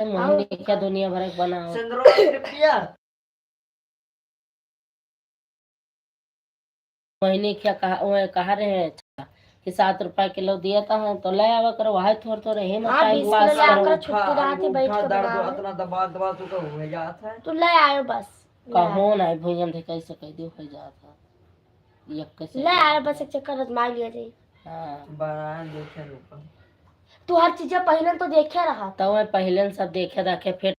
मोहिनी क्या दुनिया भर के बनाओ मोहिनी क्या कहा रहे हैं कि 7 रुपए किलो दिया था तो ले आवा करो वहां थोड़ा थोड़ा है ना टाइम पास करो। छुट्टी रात बैठ के बनाओ इतना दबा दबा तो हो जाता है तो ले आयो बस कहो ना भुजन थे कैसे कह दियो हो जाता ले आयो बस एक चक्कर मार लिया जाए। हां बड़ा देखे ऊपर तू हर चीज पहले तो देखे रहा तो मैं पहले सब देखे रखे फिर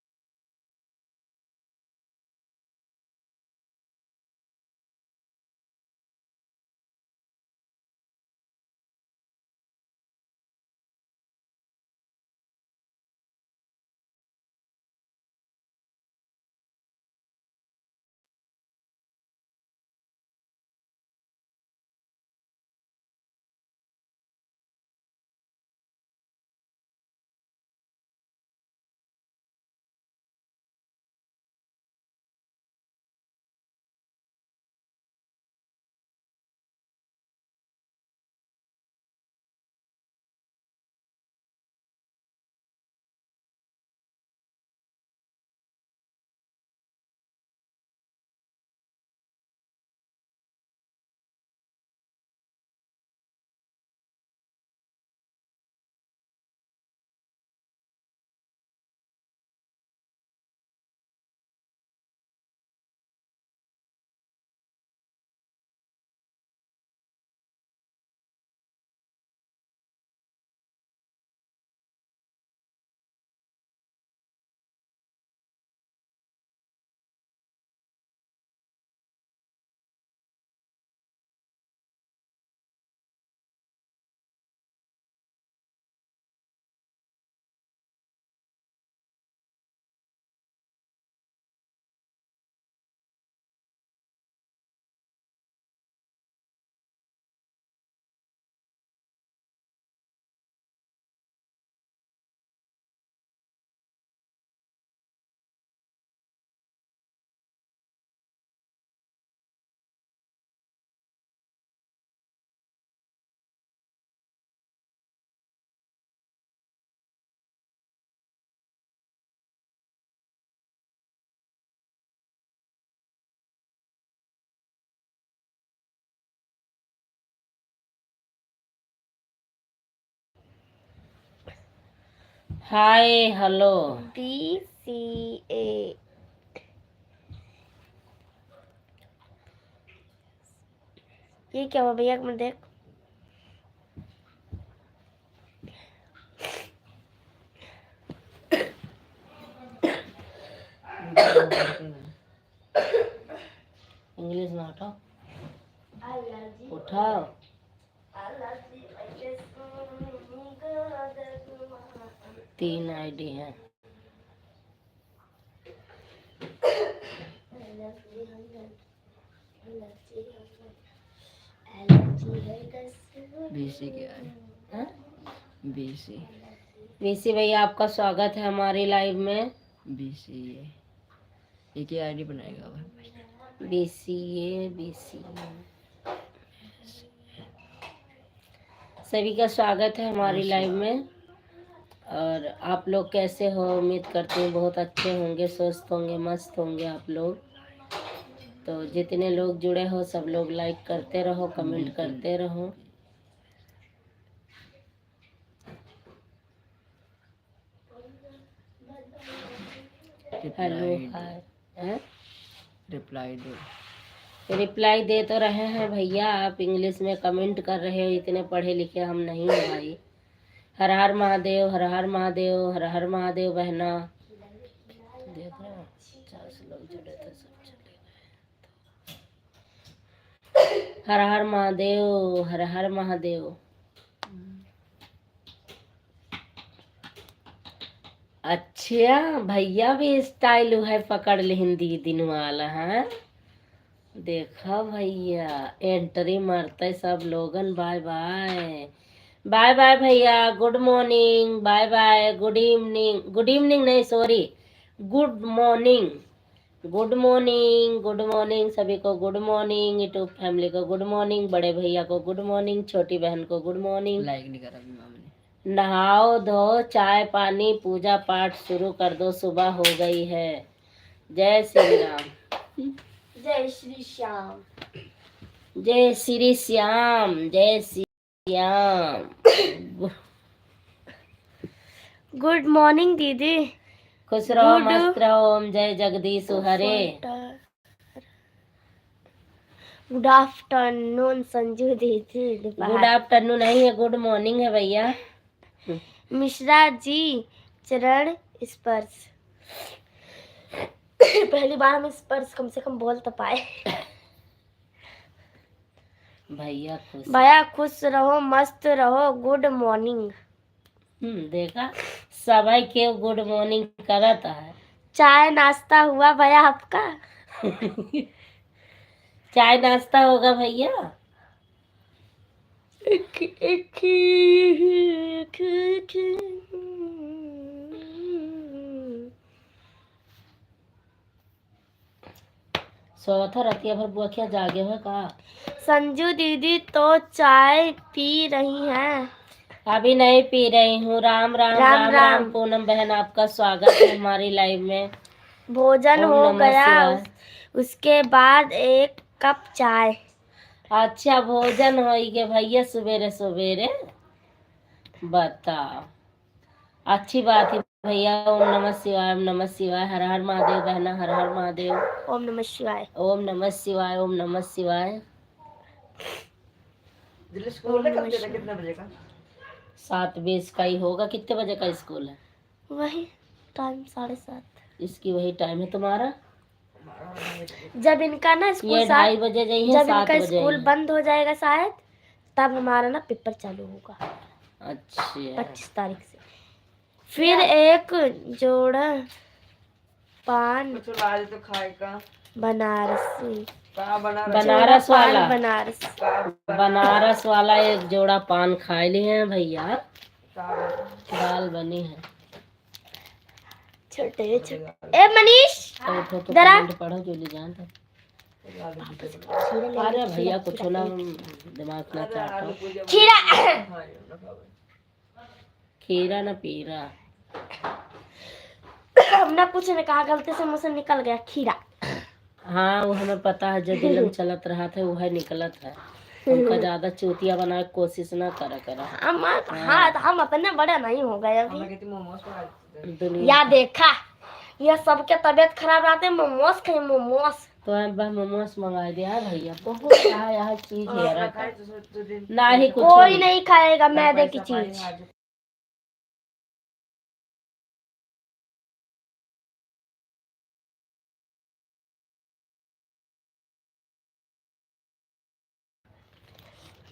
हाय हेलो DCA ये क्या हुआ भैया मैं देख इंग्लिश में उठाओ उठाओ तीन आईडी है BC क्या है BC बीसी भैया आपका स्वागत है हमारी लाइव में। BC ये क्या आईडी बनाएगा बीसी सभी का स्वागत है हमारी लाइव में। और आप लोग कैसे हो? उम्मीद करते हैं बहुत अच्छे होंगे, स्वस्थ होंगे, मस्त होंगे आप लोग। तो जितने लोग जुड़े हो सब लोग लाइक करते रहो, कमेंट करते रहो। हेलो हाय रिप्लाई दे तो रहे हैं भैया, आप इंग्लिश में कमेंट कर रहे हो। इतने पढ़े लिखे हम नहीं हैं भाई। हर हर महादेव, हर हर महादेव, हर हर महादेव बहना। देख रहे हो 50 लोग जुड़े थे सब चले गए। हर हर महादेव, हर हर महादेव। अच्छा भैया भी स्टाइल है पकड़ ले हिंदी दिन वाला है। देखा भैया एंट्री मारते सब लोगन। बाय बाय बाय बाय भैया, good morning, bye bye, good evening, good evening नहीं sorry, good morning, good morning, good morning सभी को गुड मॉर्निंग। यूट्यूब फैमिली को गुड मॉर्निंग, बड़े भैया को गुड मॉर्निंग, छोटी बहन को गुड मॉर्निंग। लाइक नहीं करा अभी मामा ने। नहाओ धो चाय पानी पूजा पाठ शुरू कर दो, सुबह हो गई है। जय श्री राम। जय श्री श्याम। जय श्री श्याम। जय श्री श्याम। गुड मॉर्निंग दीदी। खुश रहो मस्त रहो। ओम जय जगदीश हरे। गुड आफ्टरनून संजू दीदी। गुड आफ्टरनून नहीं है, गुड मॉर्निंग है भैया। मिश्रा जी चरण स्पर्श। पहली बार हम स्पर्श कम से कम बोल तो पाए। भैया खुश रहो मस्त रहो। Good morning. देखा सभी के गुड मॉर्निंग करता है। चाय नाश्ता हुआ भैया आपका? चाय नाश्ता होगा भैया। सोथा रतिया भर बुआ जागे हुए का? संजू दीदी तो चाय पी रही हैं। अभी नहीं पी रही हूँ। राम राम राम राम, राम। पूनम बहन आपका स्वागत है हमारी लाइव में। भोजन हो गया, उसके बाद एक कप चाय। अच्छा भोजन हो गया भैया सवेरे सवेरे, बताओ। अच्छी बात है भैया। ओम नमः शिवाय। ओम नमः शिवाय। हर हर महादेव बहना। हर हर महादेव। ओम नमः शिवाय। ओम नमः शिवाय। ओम नमः शिवाय। स्कूल कितने बजे का? 7:20 का ही होगा। कितने बजे का स्कूल है? वही टाइम 7:30। इसकी वही टाइम है तुम्हारा? जब इनका ना स्कूल 2:30 बजे जाइए, जब इनका स्कूल बंद हो जाएगा शायद, तब हमारा ना पेपर चालू होगा। अच्छा 25 तारीख से। फिर एक जोड़ा पान तो खाएगा बनारसी। बनारस वाला। बनारस वाला एक जोड़ा पान खाए लिए हैं भैया। दाल बनी है। छोटे ए मनीष तो जरा पढ़ो जो ले जानता। अरे भैया कुछ ना दिमाग ना चाटो। खीरा ना पीरा। हमने कुछ नहीं कहा, गलती से मुंह से निकल गया खीरा। हाँ वो हमें पता है, जो दिलम चलत रहा था वो है निकलत है। हमका ज्यादा चूतिया बनाने की कोशिश ना करा। हम अपने बड़े नहीं हो गए अभी। या देखा ये सबके तबीयत खराब रहते हैं। मोमोज खाए मोमोज। तो मोमोज मंगा दिया भैया। बहुत यहाँ चीज है ना ही कुछ। कोई नहीं खाएगा मैदे की चीज।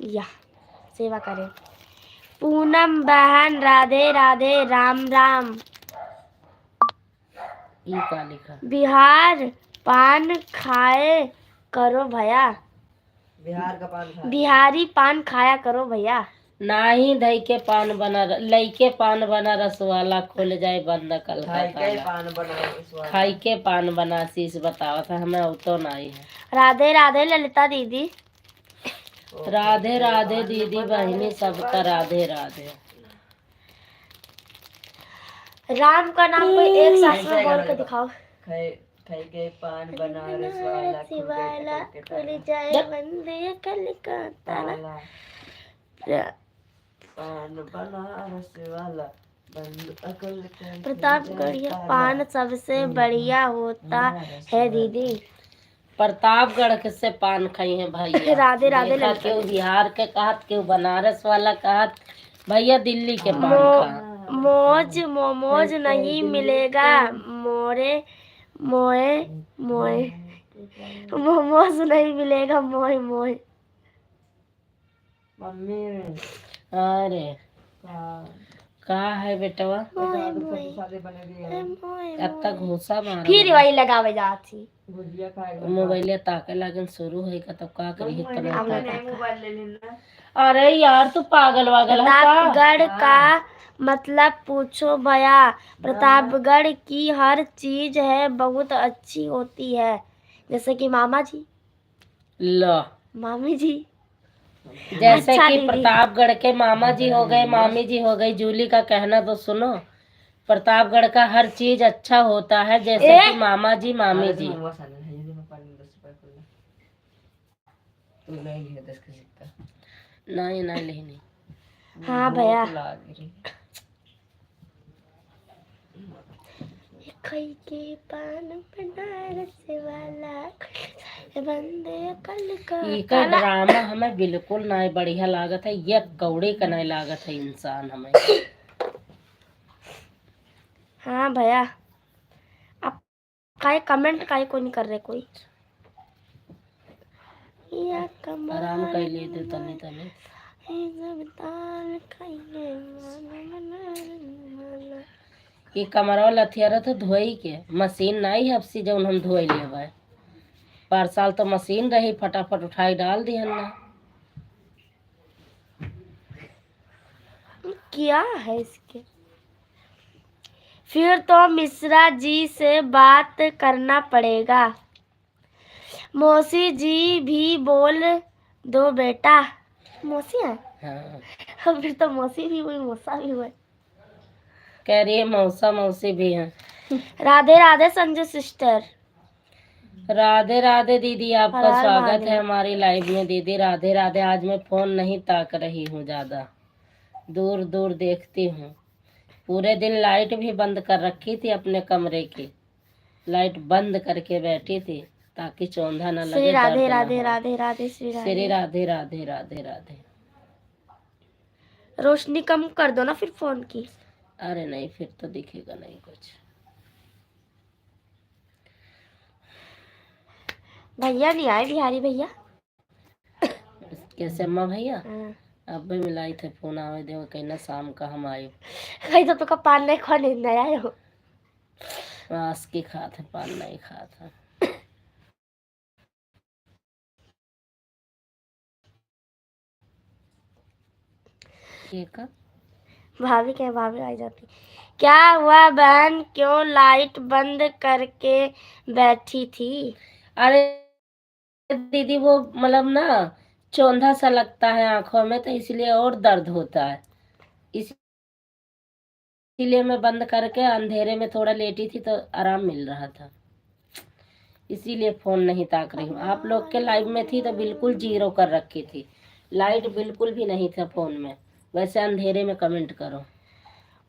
या सेवा करें। पूनम बहन राधे राधे राम राम। का लिखा? बिहार पान खाए करो भैया। बिहार का पान खाया। बिहारी पान खाया करो भैया। नाही दही के पान बना लईके पान बना रसवाला खुल जाए बंद कल खाई के पान बना शीश बतावा था हमें तो नहीं है। राधे राधे ललिता दीदी। राधे राधे दीदी बहनी सबका राधे राधे। राम का नाम कोई एक साथ में बोल के दिखाओ। खाई के पान बनारस वाला खुल जाए बंदे कल का ताला। पान बनारस वाला प्रतापगढ़ पान सबसे बढ़िया होता है दीदी। प्रतापगढ़ से पान खाई है भैया। राधे राधे। क्यों बिहार के कहत, क्यों बनारस वाला कहत भैया, दिल्ली के पान खा। मोमोज नहीं मिलेगा मोरे मोए मोए। मोमोज नहीं मिलेगा मोए मोए। मम्मी अरे कहा है बेटवा? अब तक घूसा मारा। फिर वही लगावे जाती मोबाइल ताके लगन शुरू है का, तब का करी अरे यार तू पागल वागल है। प्रतापगढ़ का मतलब पूछो भैया। प्रतापगढ़ की हर चीज है बहुत अच्छी होती है, जैसे कि मामा जी, लो मामी जी, जैसे अच्छा कि दीदी। प्रतापगढ़ के मामा जी हो गए, मामी जी हो गई, जूली का कहना तो सुनो। प्रतापगढ़ का हर चीज अच्छा होता है, जैसे कि मामा जी मामी जी। नहीं नहीं लेनी। हाँ भैया। खई के पान बनारस वाला बंदे कल का ई का ड्रामा हमें बिल्कुल नहीं बढ़िया लागत है, ये कौड़ी का नहीं लागत है इंसान हमें। हाँ भैया, आप काहे कमेंट काहे को नहीं कर रहे कोई? या आराम कर लिए थे तनी तनी। ये कमरवा लथियारा तो धोई के मशीन नहीं हफ्सी जौन हम धोई लेबै। पर साल तो मशीन रही, फटाफट उठाई डाल दी हमने। क्या है इसके? फिर तो मिश्रा जी से बात करना पड़ेगा। मौसी जी भी बोल दो बेटा। मौसी है? हाँ। फिर तो मौसी भी हुई, मौसा भी हुआ। कह रही है मौसा मौसी भी हैं। राधे राधे संजू सिस्टर। राधे राधे दीदी, आपका हर हर स्वागत है महादेव। हमारी लाइव में। दीदी राधे राधे। आज मैं फोन नहीं ताक रही हूँ, ज्यादा दूर दूर देखती हूँ। पूरे दिन लाइट भी बंद कर रखी थी, अपने कमरे की लाइट बंद करके बैठी थी ताकि चौंधा न लगे, राधे दर्द न राधे हो। राधे राधे श्री श्री राधे। राधे राधे राधे राधे। रोशनी कम कर दो ना फिर फोन की। अरे नहीं, फिर तो दिखेगा नहीं कुछ। भैया नहीं आए, बिहारी भैया। कैसे अम्मा भैया? हाँ। अब भी मिलाई थे फोन आवे दे कहना शाम का हम आयो। कहीं तो तुका पान नहीं खा नहीं आया हो। मांस की खात है, पान नहीं खात है। एक भाभी के भाभी आ जाती। क्या हुआ बहन, क्यों लाइट बंद करके बैठी थी? अरे दीदी वो मतलब ना चौंधा सा लगता है आंखों में, तो इसलिए और दर्द होता है। इसीलिए मैं बंद करके अंधेरे में थोड़ा लेटी थी तो आराम मिल रहा था, इसीलिए फोन नहीं ताक रही हूँ। आप लोग के लाइव में थी तो बिल्कुल जीरो कर रखी थी, लाइट बिल्कुल भी नहीं था फोन में। वैसे अंधेरे में कमेंट करो।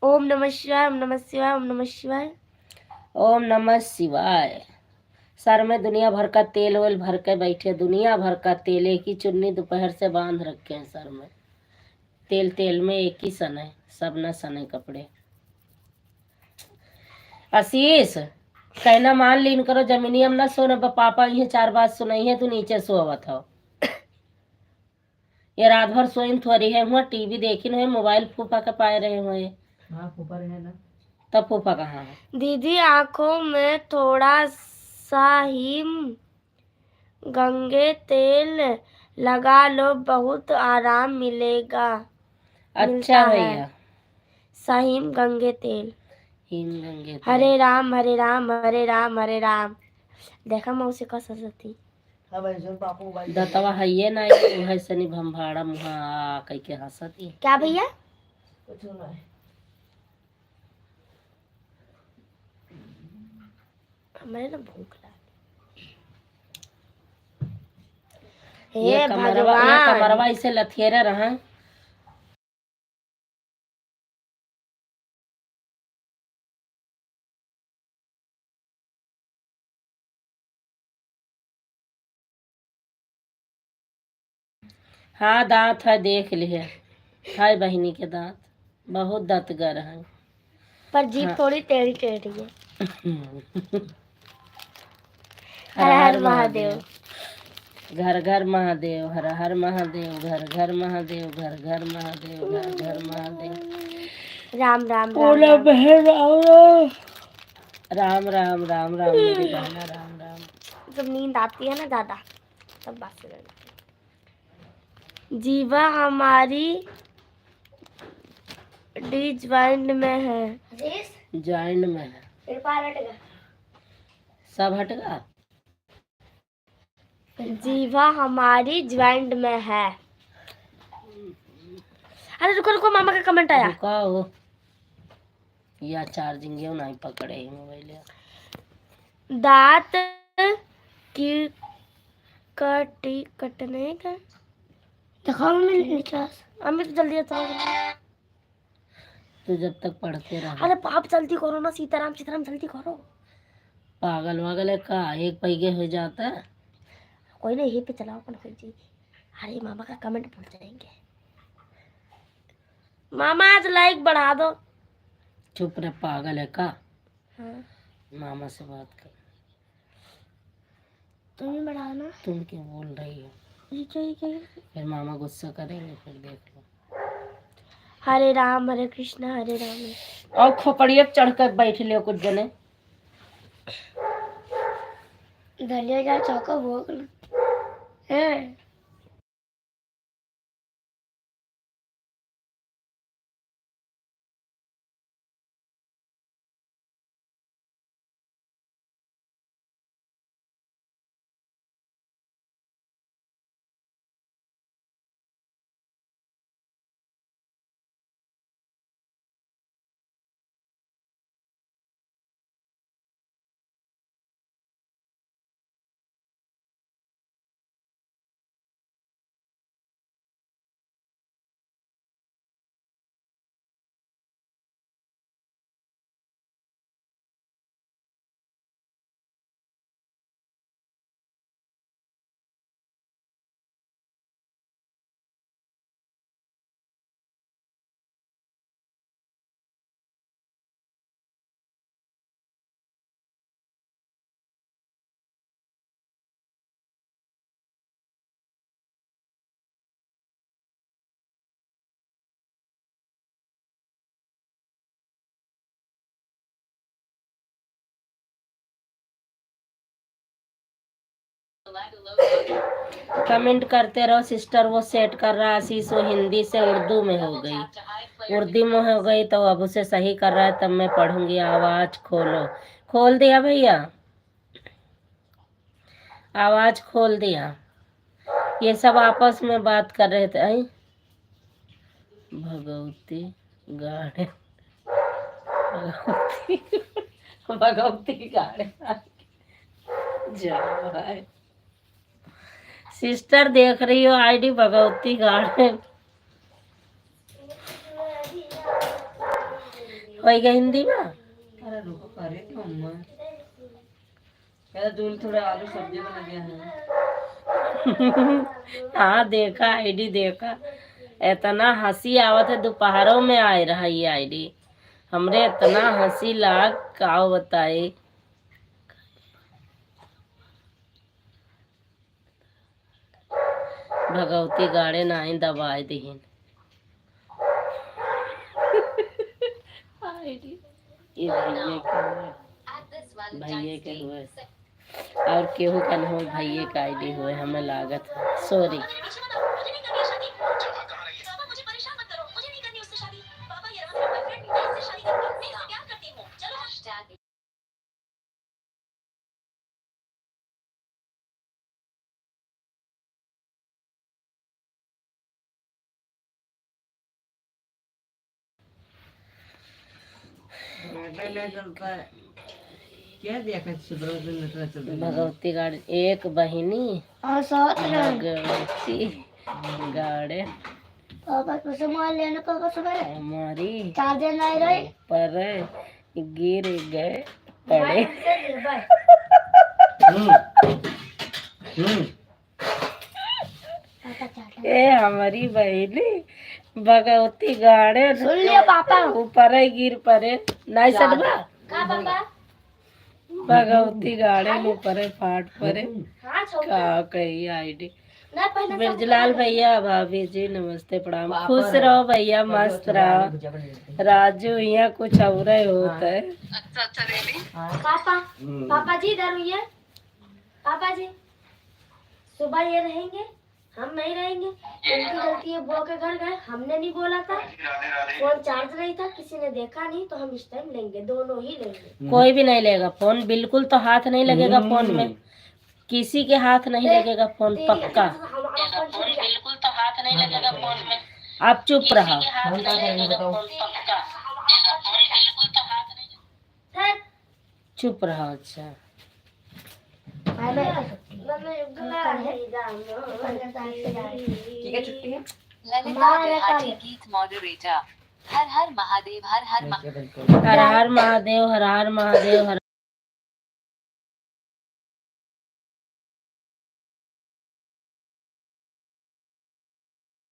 ओम नमः शिवाय, ओम नमः शिवाय, ओम नमः शिवाय। ओम नमः शिवाय। सर में दुनिया भर का तेल वेल भर के बैठे, दुनिया भर का तेल। एक ही चुन्नी दोपहर से बांध रखे हैं सर में, तेल तेल में एक ही सन है, सब न सने कपड़े। आशीष कहना मान लीन करो, जमीनी हम न सोने पापा ये 4 बात सुनाई है, तू नीचे सोवत हो। ये रात भर सोइन थोड़ी है, हुआ टीवी देखी न मोबाइल फूफा के पाए रहे हुए। हाँ फूफा रहे ना, तब फूफा कहाँ है? दीदी आंखों में थोड़ा सा हिम गंगे तेल लगा लो, बहुत आराम मिलेगा। अच्छा भैया। सहीम गंगे तेल। हिम गंगे तेल। हरे राम हरे राम हरे राम हरे राम। देखा मौसी का सरस्वती दतवा है नहीं, वह सनी भंभाड़ा मुहा कह के हंसती। क्या भैया? कुछ नहीं। हमें ना भूख लगी। ये कमरवा इसे लथियरा रहा। हाँ दांत है, देख लिए है बहिनी के दांत, बहुत दतगर है, पर जीभ हाँ। थोड़ी टेढ़ी टेढ़ी है। हर हर महादेव। घर घर महादेव, हर हर महादेव। घर घर महादेव, घर घर महादेव, घर घर महादेव। राम राम बोला बहन राम राम राम राम मेरी बहना राम राम। जब नींद आती है ना ज्यादा तब बात कर। जीवा हमारी डी ज्वाइंट में है। ज्वाइंट में है, सब हटगा। जीवा हमारी ज्वाइंट में है। अरे रुको रुको, मामा का कमेंट आया। रुकाओ, या चार्जिंग ये नहीं पकड़े ही मोबाइल। दांत की कटने का दिखाओ नीचे। अमित जल्दी बताओ। तू जब तक पढ़ते रह। अरे आप जल्दी करो ना, सीताराम सीताराम जल्दी करो। पागल वागल है का, एक पहिए हो जाता है। कोई नहीं, यहीं पे चलाओ अपन हो जाएगी। अरे मामा का कमेंट भूल जाएंगे। मामा आज लाइक बढ़ा दो। चुप रहे, पागल है का। हाँ। मामा से बात कर। तुम ही बढ़ाना। तुम क्यों बोल रही हो? फिर मामा गुस्सा करेंगे, फिर देख लो। हरे राम हरे कृष्णा हरे राम। और खोपड़िया चढ़ कर बैठ लियो कुछ जने। दलिया जा चौका भोग है। कमेंट करते रहो सिस्टर। वो सेट कर रहा आशीष, वो हिंदी से उर्दू में हो गई, उर्दू में हो गई तो अब उसे सही कर रहा है, तब मैं पढ़ूंगी। आवाज खोलो। खोल दिया भैया, आवाज खोल दिया। ये सब आपस में बात कर रहे थे। आई भगवती गाड़े, भगवती गाड़े जाओ भाई। सिस्टर देख रही हो आईडी भगवती गार्डन। हो गया हिंदी में। अरे रुको, कर रही थी मम्मा। कहता दूध थोड़ा आलू सब्जी बना गया है। हाँ देखा, आईडी देखा। इतना हंसी आवत है, दोपहरों में आ रहा ये आईडी। हमरे इतना हंसी लाग का बताए। भगवती गाड़े नाही दबाए दीन। ये भैया के हुए और केहू का हो, भैया का आईडी हुए, हमें लागत है। सॉरी। क्या देखा भगवती गाड़ी एक बहिनी भगवती गाड़े हमारी पर गिर गए पड़े। ए हमारी बहिनी भगवती गाड़े सुन लियो पापा। ऊपर गिर पड़े नहीं सदबा। भगवती गाड़े ऊपर फाट पड़े। का कही आईडी। बिरजलाल भैया भाभी जी नमस्ते प्रणाम। खुश रहो भैया, मस्त रहो। राजू यहाँ कुछ और होता है। पापा पापा जी इधर हुई। पापा जी सुबह ये रहेंगे, हम नहीं रहेंगे। उनकी गलती है, वो के घर गए, हमने नहीं बोला था। फोन चार्ज नहीं था, किसी ने देखा नहीं, तो हम इस टाइम लेंगे, दोनों ही लेंगे। कोई भी नहीं लेगा फोन, बिल्कुल तो हाथ नहीं लगेगा फोन में, किसी के हाथ नहीं लगेगा फोन, पक्का। बिल्कुल तो हाथ नहीं लगेगा फोन में, आप चुप रहो। हम क्या करेंगे बताओ। चुप रहो। अच्छा ठीक है, छुट्टी है। ललिता बिहारी गीत मॉडरेटर। हर हर महादेव, हर हर बिल्कुल बिल्कुल। हर हर महादेव, हर हर महादेव, हर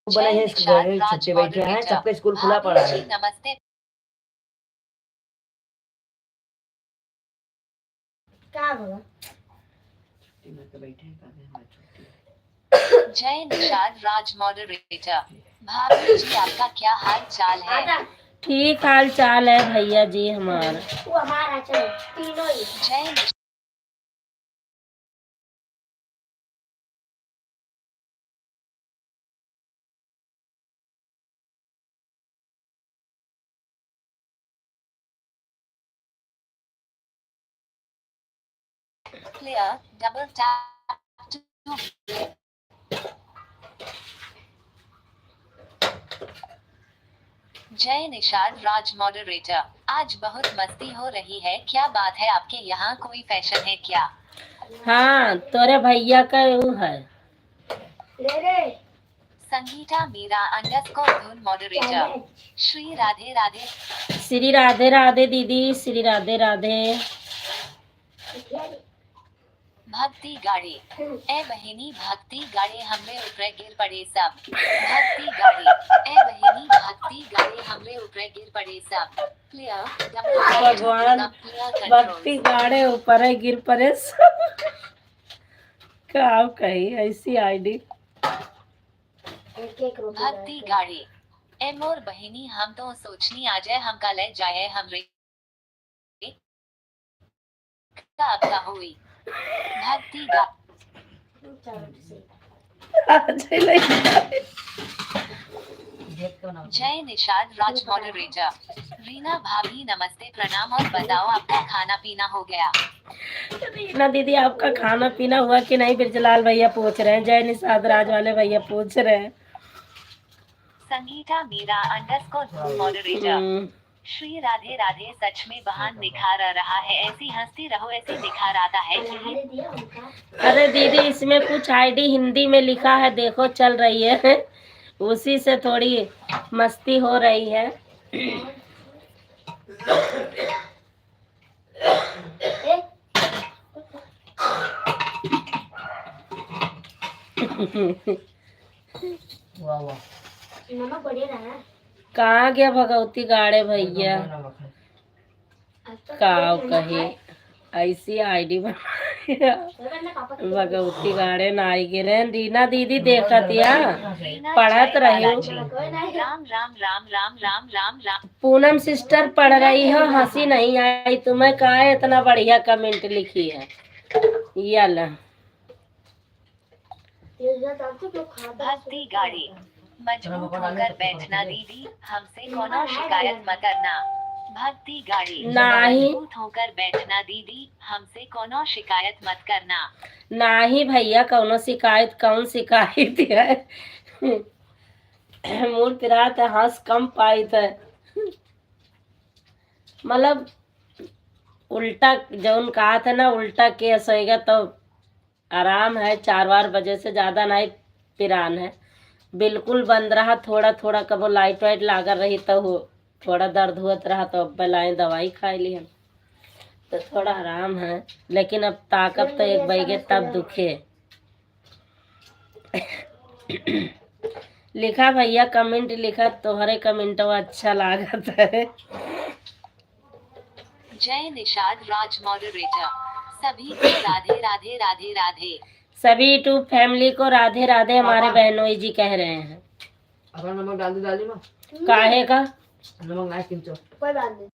बने हैं, निशाद राज छुट्टी बैठे हैं, मॉडरेटर। सबका स्कूल खुला पड़ा भाभी है। जी नमस्ते। क्या बोला? बैठे हैं, छुट्टी। जय निशाद राज मॉडरेटर। भाभी जी आपका क्या हाल चाल है? ठीक हाल चाल है भैया जी हमारा। वो हमारा चलो तीनों ही। जय प्लेयर डबल टैप टू। जय निशाद राज मॉडरेटर। आज बहुत मस्ती हो रही है, क्या बात है? आपके यहाँ कोई फैशन है क्या? हाँ तोरे भैया का वो है। ले रे। संगीता मीरा अंडरस्कोर धुन मॉडरेटर। श्री राधे राधे। श्री राधे राधे दीदी, श्री राधे राधे। भक्ति गाड़ी ए बहिनी, भक्ति गाड़ी हमरे ऊपर गिर पड़े सब। भक्ति गाड़ी ए बहिनी, भक्ति गाड़ी हमरे ऊपर गिर पड़े सब। प्लेयर डबल भगवान, भक्ति गाड़े ऊपर है गिर पड़े सब। क्या कही ऐसी आईडी। एक भक्ति गाड़ी ए मोर बहिनी, हम तो सोचनी आ जाए हम का ले जाए हमरे का आपका हुई। भक्ति जय निशाद राज मॉडरेटर। रीना भाभी नमस्ते प्रणाम, और बताओ आपका खाना पीना हो गया? रीना दीदी आपका खाना पीना हुआ कि नहीं? बिरजलाल भैया पूछ रहे हैं, जय निषाद राज वाले भैया पूछ रहे हैं। Sangeeta Meera underscore moderator. श्री राधे राधे। सच में बहान निखार आ रहा है, ऐसी हंसती रहो, ऐसे निखार आता है कि। अरे दीदी इसमें कुछ आईडी हिंदी में लिखा है, देखो चल रही है, उसी से थोड़ी मस्ती हो रही है। वाह वाह। नमक बढ़िया रहा। कहाँ गया भगवती गाड़े भैया? काव कहे ऐसी आईडी बना भगवती गाड़े नाई गिरे। रीना दीदी देखत या पढ़त रही हो। राम राम राम राम राम राम राम। पूनम सिस्टर पढ़ रही हो, हंसी नहीं आई तुम्हें? कहा इतना बढ़िया कमेंट लिखी है। यला भक्ति गाड़ी मजबूत होकर बैठना दीदी, हमसे कोनो शिकायत मत करना। भक्ति गाड़ी नहीं। मजबूत होकर बैठना दीदी, हमसे कोनो शिकायत मत करना। नहीं भैया कौनो शिकायत, कौन शिकायत है? मूड पिरात है, हंस कम पाई थे। मतलब उल्टा जौन कहा था ना, उल्टा केस होएगा तो आराम है। 4 बजे से ज्यादा नहीं पिरान है, बिल्कुल बंद रहा। थोड़ा थोड़ा कबो लाइट वाइट लागल रही तो हो थोड़ा दर्द हुआ रहा, तो अब बेलाएं दवाई खा ली हम, तो थोड़ा आराम है। लेकिन अब ताकत तो एक बैगे तब दुखे। लिखा भैया कमेंट लिखा, तुम्हारे कमेंट अच्छा लागत है। जय निषाद राज मॉडरेटर। सभी को राधे राधे राधे राधे। सभी यूट्यूब फैमिली को राधे राधे। हमारे बहनोई जी कह रहे हैं। अगर नमक डाल दी माँ, काहे का नमक नहीं किंचो। कोई बात नहीं।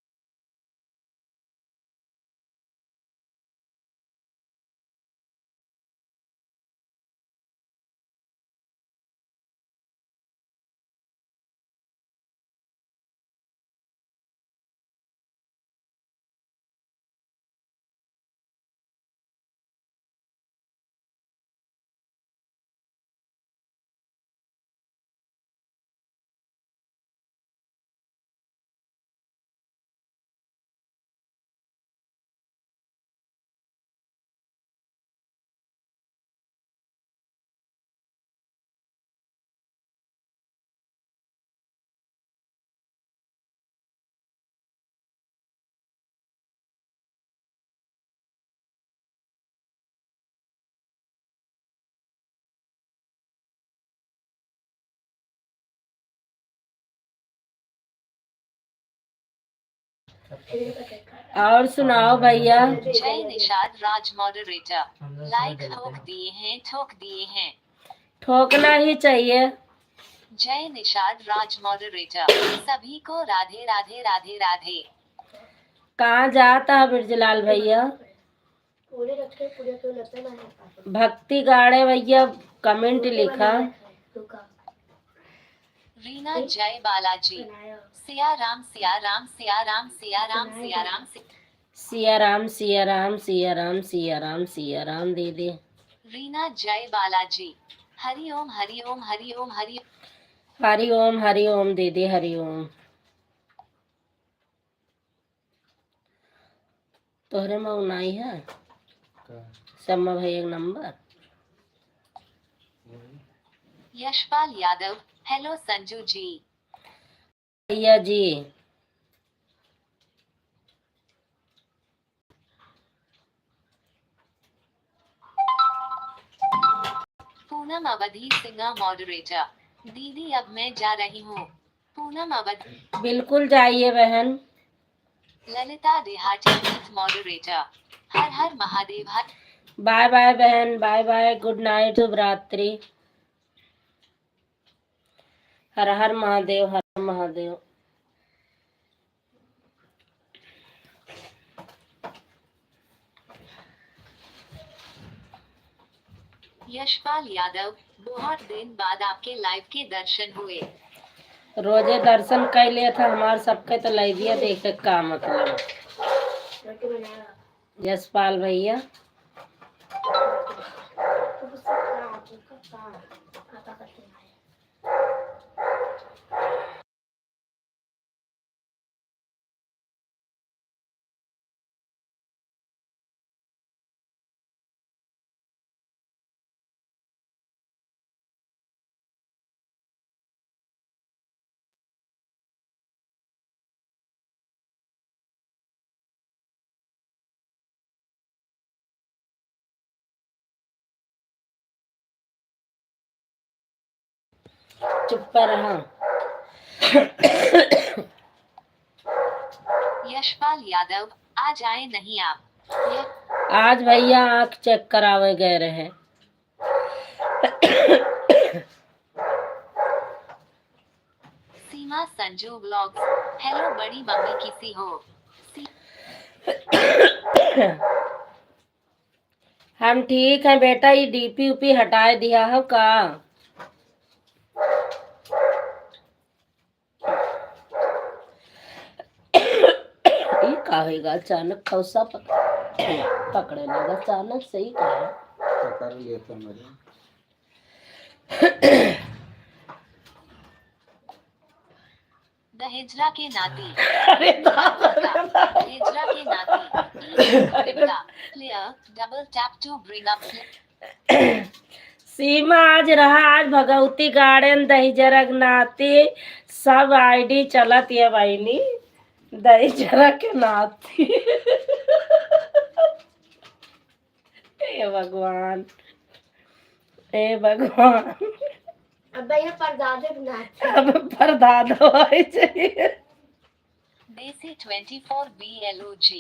और सुनाओ भैया। जय निषाद राज मॉडरेटर लाइक ठोक दिए हैं। ठोकना ही चाहिए। जय निषाद राज मॉडरेटर सभी को राधे राधे राधे राधे। कहाँ जाता है बिरजलाल भैया? भक्ति गाड़े भैया कमेंट लिखा। रीना जय बालाजी सिया राम सिया राम सिया राम सिया राम सिया राम सिया राम सिया राम सिया राम सिया राम सिया राम दे दे। रीना जय बालाजी हरि ओम हरि ओम हरि ओम हरि हरि ओम हरि ओम दे दे हरि ओम। तोहरे में उनाई है शम्मा भैया का नंबर। यशपाल यादव हेलो संजू जी। भैया जी पूनम अवधि सिंह मॉडरेटर दीदी अब मैं जा रही हूँ। पूनम अवधि बिल्कुल जाइए बहन। ललिता देहाती मॉडरेटर हर हर महादेव हर। बाय बाय बहन, बाय बाय, गुड नाइट, शुभ रात्रि। हर हर महादेव, हर हर महादेव। यशपाल यादव बहुत दिन बाद आपके लाइव के दर्शन हुए। रोजे दर्शन कर लिया था हमारे सबके तो लाइविया देखे का मतलब। यशपाल भैया चुप पर रहा। यशपाल यादव आज आए नहीं आप? आज भैया आँख चेक करावे गए रहे। सीमा संजू ब्लॉग्स हेलो बड़ी मम्मी किसी हो? हम ठीक है बेटा, ये डीपी उपी हटाए दिया हो का? ये का होगा अचानक खौसा पकड़े लगा अचानक, सही कहा। पकड़ लिए थे मुझे। दहेजरा के नाती अरे दहेजरा के नाती double tap to bring up. Seema आज रहा, आज भगवती गार्डन दहीजरक नाती सब आईडी चलत ये भाईनी दहीजरा के नाती। हे भगवान, हे भगवान। अब भैया परदादे बनाते अब परदादा आई चाहिए। देसी 24 BLOG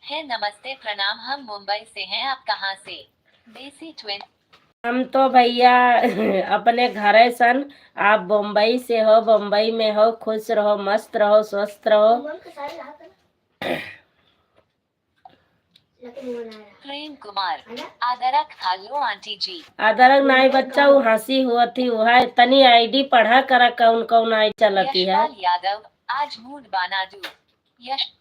है नमस्ते प्रणाम, हम मुंबई से हैं, आप कहाँ से? देसी 20 हम तो भैया अपने घर है सन, आप बम्बई से हो, बम्बई में हो, खुश रहो, मस्त रहो, स्वस्थ रहो। प्रेम कुमार आदरक खा लो आंटी जी। अदरक नाई बच्चा वो हंसी हुआ थी वह तनी आईडी पढ़ा करा कौन कौन आई चलती है। यशपाल यादव आज मूड बना दू। यश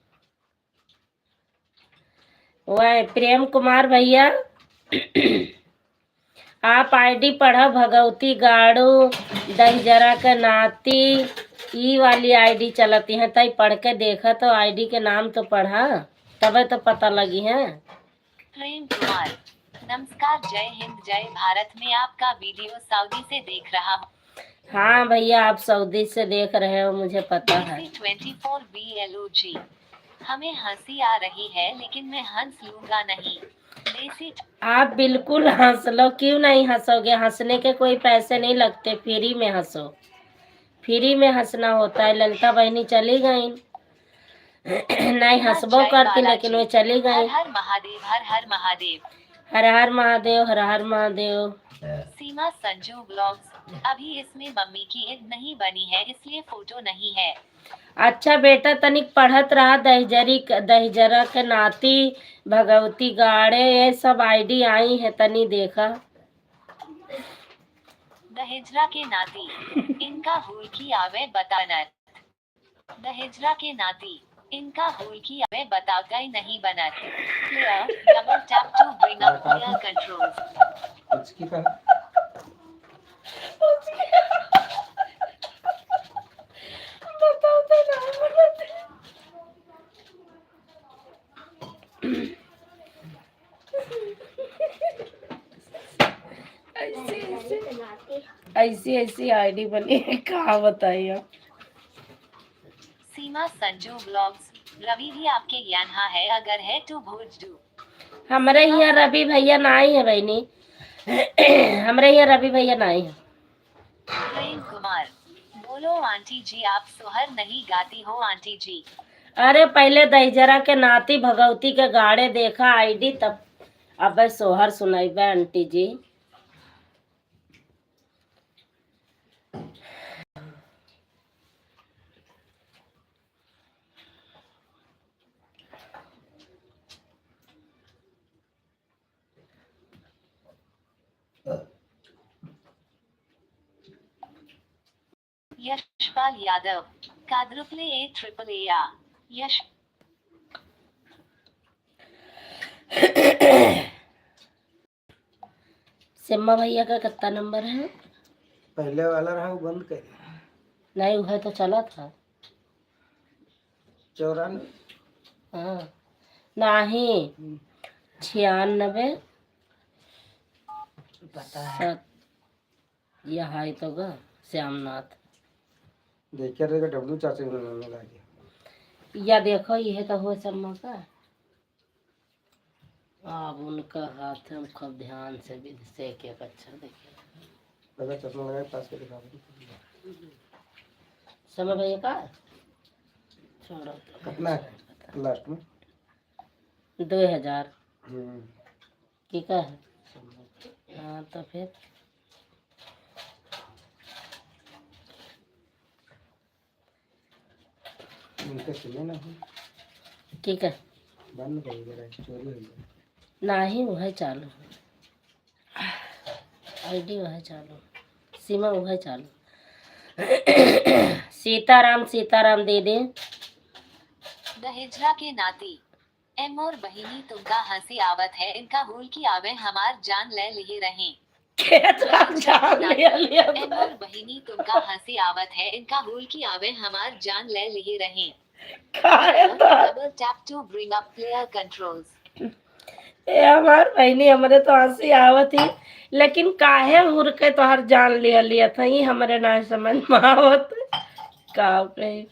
वह प्रेम कुमार भैया आप आईडी पढ़ा भगवती गाड़ू दहीजरा के नाती ई वाली आईडी चलती है, तई पढ़ के देखा तो आईडी के नाम तो पढ़ा तबे तो पता लगी है। प्रेम कुमार नमस्कार, जय हिंद जय भारत में आपका वीडियो सऊदी से देख रहा हूँ। हाँ भैया आप सऊदी से देख रहे हो मुझे पता है। 24 BLOG हमें हंसी आ रही है लेकिन मैं हंस लूंगा नहीं। देसी आप बिल्कुल हंस लो, क्यों नहीं हंसोगे? हंसने के कोई पैसे नहीं लगते, फ्री में हंसो, फ्री में हंसना होता है। ललिता बहनी चली गई। नहीं हंसबो जय करती बालाजी। लेकिन वो चली हर गई। हर महादेव, हर हर महादेव। हर हर महादेव, हर हर महादेव। सीमा संजू ब्लॉग्स, अभी इसमें मम्मी की ईद नहीं बनी है इसलिए फोटो नहीं है। अच्छा बेटा तनिक पढ़त रहा। दहिजरा के नाती, भगवती गाड़े, ये सब आईडी आई है, तनी देखा। दहेजरा के नाती, इनका हुल की आवे बताना। दहेजरा के नाती, इनका हुल की आवे बता गए नहीं बनत। Clear, double tap to bring up clear controls. कुछ की कहा बताओ तो ना बताते। ऐसी ऐसी आईडी बनी है, कहाँ बताइए। सीमा संजू ब्लॉग्स, रवि भी आपके यहाँ है, अगर है तो भोज दू। हमारे यहाँ रवि भैया ना आई है बहनी। हमारे यहाँ रवि भैया ना आई है। प्रेम कुमार, बोलो आंटी जी आप सोहर नहीं गाती हो आंटी जी। अरे पहले दहिजरा के नाती भगवती के गाड़े देखा आईडी, तब अब सोहर सुनाइबे आंटी जी। यशपाल यादव, काद्रुपले ए ट्रिपल ए आ। यश सिम्मा भैया का कितना नंबर है? पहले वाला रहा वो बंद कर। नहीं वह तो चला था। 94। हाँ नहीं 96 पता है। यह है तो गा श्यामनाथ। देखिए रहेगा डब्लू चाचा ने लगा दिया। या देखो ये तो हो शर्मा का। अब उनका हाथ हम खूब ध्यान से भी से के अच्छा देखिए। लगा चश्मा लगा के पास के दिखा समय भैया का छोड़ो तो। कितना है लास्ट में? 2000 की का है। हाँ तो फिर उनके सुने ना ठीक है। बंद कर दिया, चोरी हो गया। नहीं वह चालू आईडी वह चालू, सीमा वह चालू। सीताराम सीताराम दीदी। दहेजरा के नाती, एम और बहिनी तुमका हंसी आवत है, इनका हुल की आवे हमार जान ले लिए रहे। एम और बहिनी तुमका हंसी आवत है, इनका हुल की आवे हमार जान ले लिए रहे। Double tap to bring up player controls. ए हमार बहनी हमरे तो हंसी आवत ही, लेकिन काहे हुर के तो हर जान लिया था ही हमरे ना समझ में आवत का कही।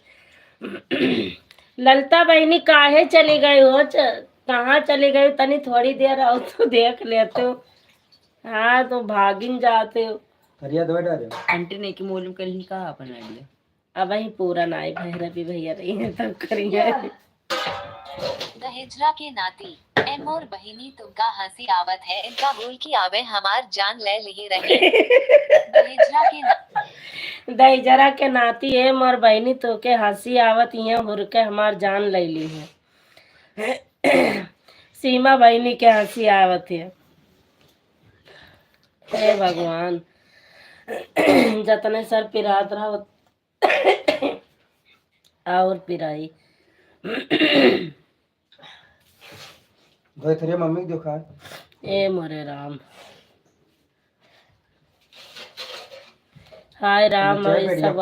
ललता बहनी काहे चली गई हो? कहाँ चली गई? तनी थोड़ी देर आओ तो देख लेते हो। हाँ तो भागिन जाते हो। करिया दो डाले आंटी ने की मालूम कर ही कहा अपन आइडिया। अब वही पूरा नाई भैरवी भैया रही है तब करिए। दहेजरा के नाती, एम और बहिनी तुमका हंसी आवत है, इनका हुल की आवे हमार जान ले लिए रहे। दहिजरा के नाती एम और बहनी तो के हंसी आवत यहाँ हुर के हमार जान ले ली है। सीमा बहनी के हंसी आवत है। हे भगवान जतने सर पिरात रहा और पिराई। भाई तेरी मम्मी को दिखा। ए मोरे राम। हाय राम सब।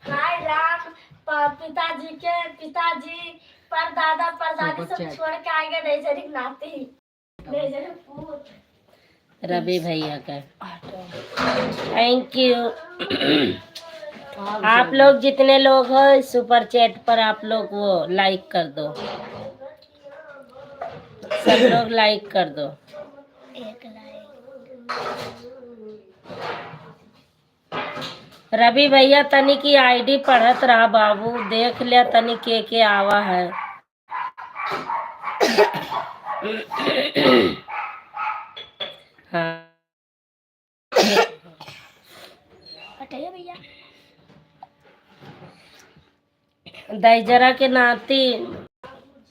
हाय राम। पिताजी पर दादा परदादी सब छोड़ के आ गए दहेजरी नाती दहेजरी पूत। रवि भैया का थैंक यू। आप लोग जितने लोग हो सुपर चैट पर आप लोग वो लाइक कर दो, सब लोग लाइक कर दो। एक लाइक। रवि भैया तनी की आईडी पढ़त रहा बाबू, देख लिया तनी के आवा है। हाँ हटाइए भैया। दैजरा के नाती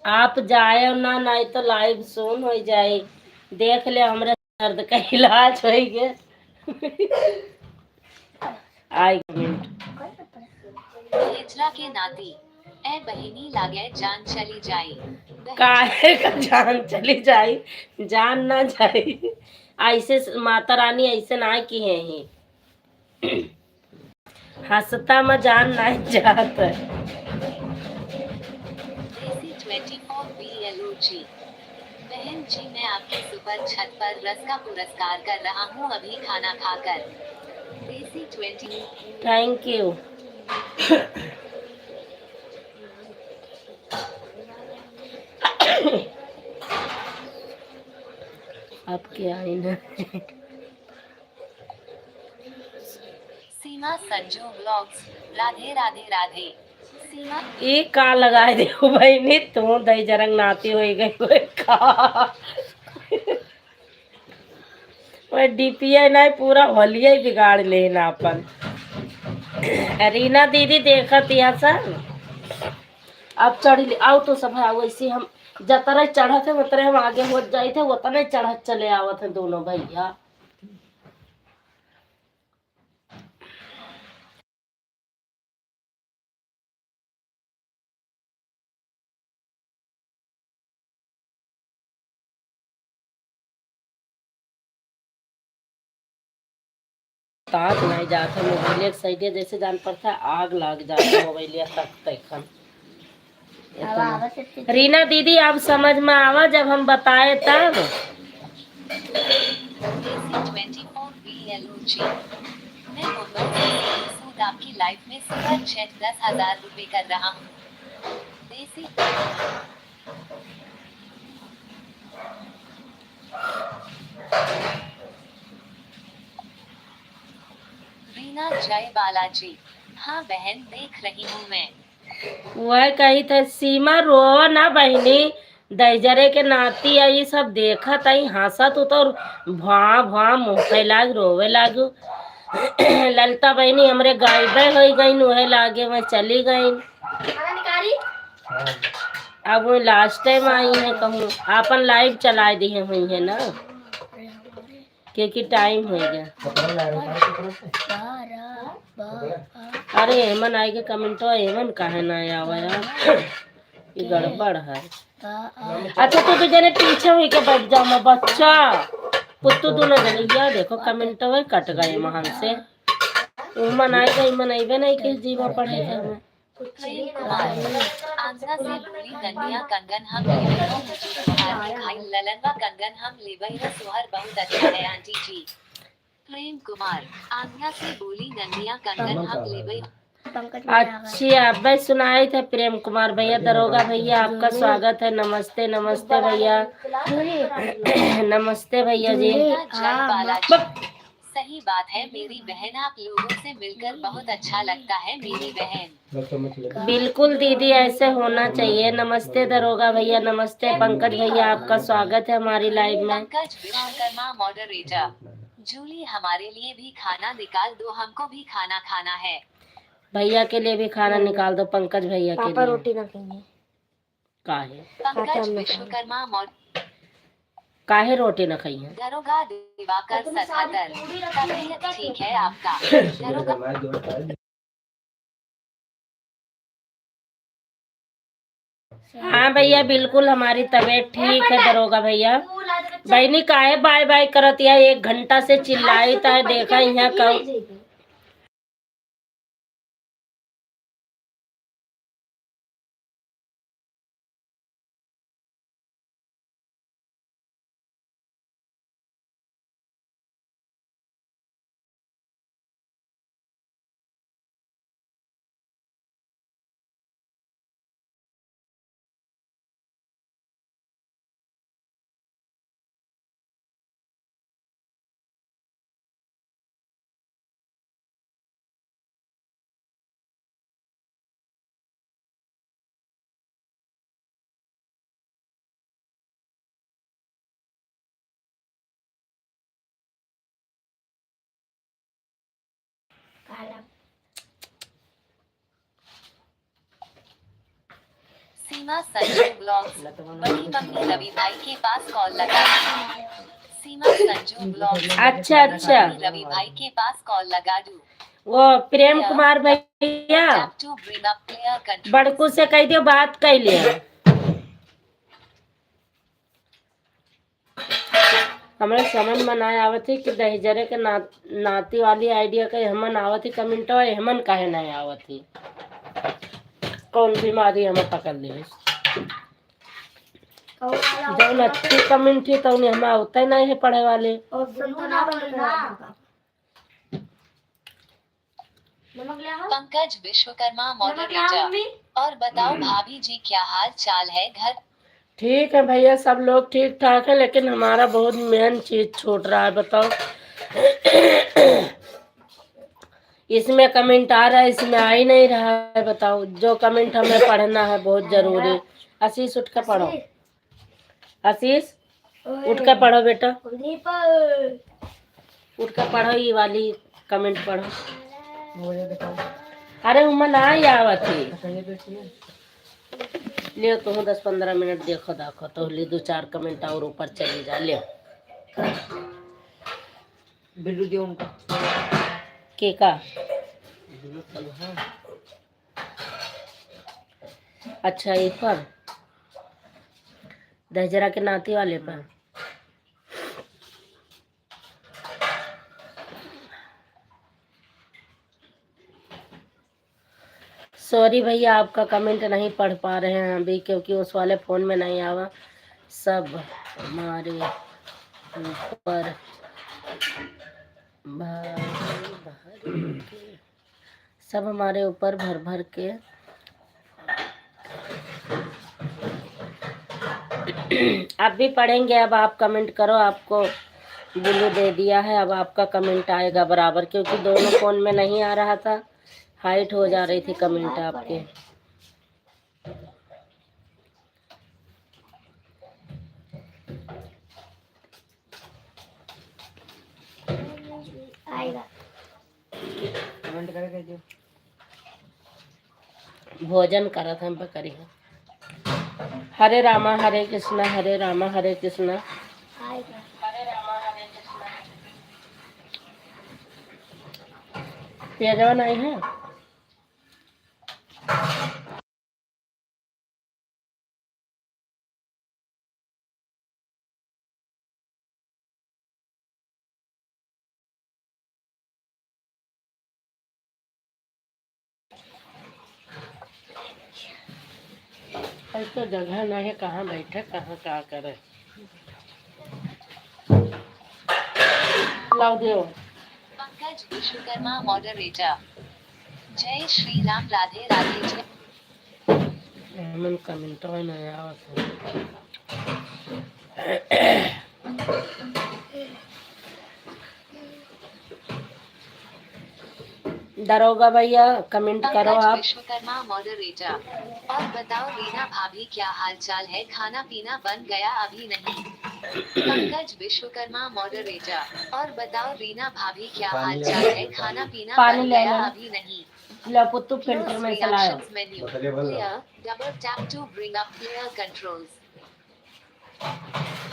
आप जाए ना, नहीं तो लाइव सुन हो जाए। देख ले हमरे दर्द का इलाज हो गए। आई मिनट हिजरा के नाती ए बहिनी लागे जान चली जाई। काहे का जान चली जाई, जान ना जाई। ऐसे माता रानी ऐसे ना की है ही। हंसता में जान नहीं जात। देसी 24 BLOG। बहन जी मैं आपके सुपर छत पर रस का पुरस्कार कर रहा हूँ अभी खाना खाकर। देसी 20। Thank you. अब क्या आई ना। सीमा संजू ब्लॉग्स। राधे राधे राधे। सीमा ये का लगाए देखो भाई ने तू दही जरंग नाती हो गई वो का। वो डीपीआई ना पूरा होलिया ही बिगाड़ लेना अपन। रीना दीदी देखत यहाँ सब अब चढ़ ले आओ तो सब है वैसे हम जतरे चढ़त है उतरे हम आगे हो जाए थे उतने चढ़त चले आवत है दोनों भैया। ताक नहीं जाता मोबाइल एक साइड जैसे जान पड़ता है आग लग जाता मोबाइल तक तक। रीना दीदी आप समझ में आवा जब हम बताए तब। देसी 24 BLOG। मैं मुंबई से सूद आपकी लाइफ में सुपर चैट 10,000 रुपए कर रहा हूँ। देसी रीना जय बालाजी। हाँ बहन देख रही हूँ मैं। वह कही थे सीमा रो ना बहनी, दैजरे के नाती आई सब देखत आई हंसत तो भा भा मुँह फैला रोवे लागू। ललता बहनी हमरे गायबे हो गई वह लागे मैं चली गई। अब वो लास्ट टाइम आई है कहूँ अपन लाइव चला दी है हुई है ना क्योंकि टाइम हो गया। अरे हेमन आई के कमेंट हेमन काहे ना आवा यार, ये गड़बड़ है। अच्छा तो जने पीछे हुई के बैठ जाओ मैं बच्चा पुत्तू दोनों जने यार देखो कमेंट वही कट गए महान से। उमन आई गई मन आई नहीं के जीवा पढ़े थे हमें। प्रेम कुमार आंसना से बोली गंदिया कंगन हम लेबई हो मुझे सुहार दिखाई ललनवा कंगन हम लेबई हो सुहार बहुत अच्छा है आंटी जी। प्रेम कुमार आंसना से बोली गंदिया कंगन हम लेबई। अच्छी अब सुनाए थे प्रेम कुमार भैया। दरोगा भैया आपका स्वागत है। नमस्ते नमस्ते भैया। नमस्ते भैया जी। जय बालाजी। सही बात है मेरी बहन आप लोगों से मिलकर बहुत अच्छा लगता है मेरी बहन। बिल्कुल दीदी ऐसे होना चाहिए। नमस्ते दरोगा भैया। नमस्ते पंकज भैया आपका स्वागत है हमारी लाइव में। पंकज विश्वकर्मा मॉडरेटर। जूली हमारे लिए भी खाना निकाल दो हमको भी खाना खाना है। भैया के लिए भी खाना निकाल दो पंकज भैया के लिए। रोटी ना खाएंगे काहे पंकज विश्वकर्मा काहे रोटी न खाई है। दरोगा दिवाकर सतहत्तर। तबीयत ठीक है आपका दरोगा। हाँ भैया बिल्कुल हमारी तबीयत ठीक है दरोगा भैया। बहनी काहे बाय बाय करत या 1 घंटा से चिल्लाई था देखा यहाँ कब सीमा संजू ब्लॉग्स। बड़ी मम्मी रवि भाई के पास कॉल लगा। सीमा संजू ब्लॉग्स। अच्छा अच्छा, रवि भाई के पास कॉल लगा दूं। वो प्रेम कुमार भैया Tap to bring up player controls. Badku से कह दियो बात कर लिया। हमारे समझ में ना आवत थी कि दहेजरे के नाती वाली आइडिया के हमन आवत थी कमेंट हमन काहे नहीं आवत थी। कौन बीमारी हमें पकड़ ली जौन अच्छी कमेंट थी तो उन्हें हमें आवता ही नहीं है पढ़े वाले। पंकज विश्वकर्मा मॉडरेटर। और बताओ भाभी जी क्या हाल चाल है घर? ठीक है भैया, सब लोग ठीक ठाक है, लेकिन हमारा बहुत मेन चीज छूट रहा है। बताओ इसमें कमेंट आ रहा है, इसमें आ ही नहीं रहा है। बताओ जो कमेंट हमें पढ़ना है बहुत जरूरी। आशीष उठ कर पढ़ो, आशीष उठ कर पढ़ो बेटा, उठ कर पढ़ो, ये वाली कमेंट पढ़ो। अरे उमन आई आवत थी ले तो 10-15 मिनट देखो दाखो तो ले 2-4 कमेंट और ऊपर चली जा ले। बिल्लू दियो उनको के का अच्छा एक पर दहजरा के नाती वाले पर। सॉरी भैया, आपका कमेंट नहीं पढ़ पा रहे हैं अभी, क्योंकि उस वाले फ़ोन में नहीं आवा। सब हमारे ऊपर सब हमारे ऊपर भर भर के अब भी पढ़ेंगे। अब आप कमेंट करो, आपको ब्लू दे दिया है, अब आपका कमेंट आएगा बराबर, क्योंकि दोनों फ़ोन में नहीं आ रहा था, हाइट हो जा रही थी कमेंट आपके। आएगा कमेंट करके दियो। भोजन करा था हम बकरी। हरे रामा हरे कृष्णा, हरे रामा हरे कृष्णा, आएगा। हरे रामा हरे कृष्णा। पेजवा नहीं है। तो जगह नहीं है, कहाँ बैठे कहाँ क्या करे। लाओ दियो। पंकज विश्वकर्मा मॉडरेटर। जय श्री राम, राधे राधे। जय मन कमेंट नहीं आवत। दरोगा भैया कमेंट करो पंकज आप। विश्वकर्मा मॉडरेटर। और बताओ रीना भाभी क्या हाल चाल है, खाना पीना बन गया अभी नहीं? पंकज विश्वकर्मा मॉडरेटर। और बताओ रीना भाभी क्या हाल चाल है, खाना पीना पानी बन ले गया लो। अभी नहीं? लो पुत्तू फिल्टर में चलाओ। Menu clear, double tap to bring up player controls.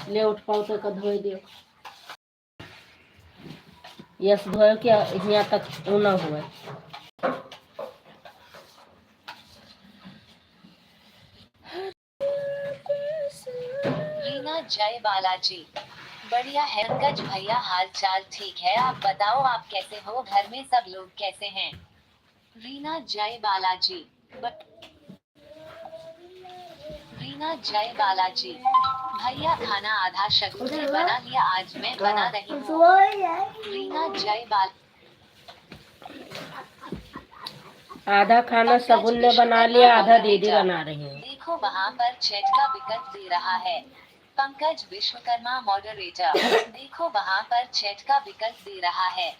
ले उठ पाओ तो का धोई दियो। यस धोयो क्या यहाँ तक ऊना हुआ। रीना जय बालाजी। बढ़िया है पंकज भैया, हाल चाल ठीक है, आप बताओ आप कैसे हो, घर में सब लोग कैसे हैं? रीना जय बालाजी। रीना जय बालाजी। भैया खाना आधा शगुन ने बना लिया, आज मैं बना रही हूँ। रीना जय बाल। आधा खाना शगुन ने बना लिया, आधा दीदी बना रही है। देखो वहाँ पर चैट का विकल्प दे रहा है। पंकज विश्वकर्मा मॉडरेटर। देखो वहाँ पर चैट का विकल्प दे रहा है।